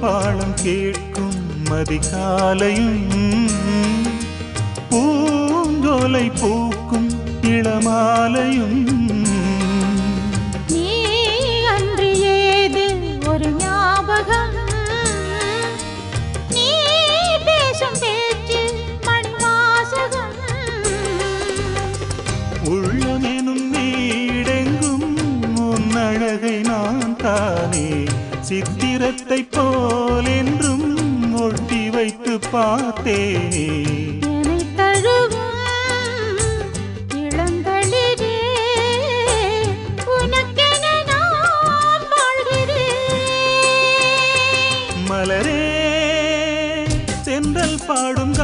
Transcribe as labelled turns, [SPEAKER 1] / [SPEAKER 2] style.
[SPEAKER 1] பாடம் கேட்கும் மதிக்காலையும் பூஞ்சோலை பூக்கும் இளமாலையும்
[SPEAKER 2] நீ அன்று ஏது ஒரு ஞாபகம் நீ பேசும் பேச்சு மணிவாசகம்
[SPEAKER 1] உள்ளமெனும் நீடெங்கும் உன் அழகை நான் தானே சித்திரத்தை போல் என்றும் ஒட்டி வைத்து பார்த்தேனே
[SPEAKER 2] என்னை தழுவும் இளந்தளிரே உனக்கென நான் வாழ்கிறேன்
[SPEAKER 1] மலரே சென்றல் பாடும்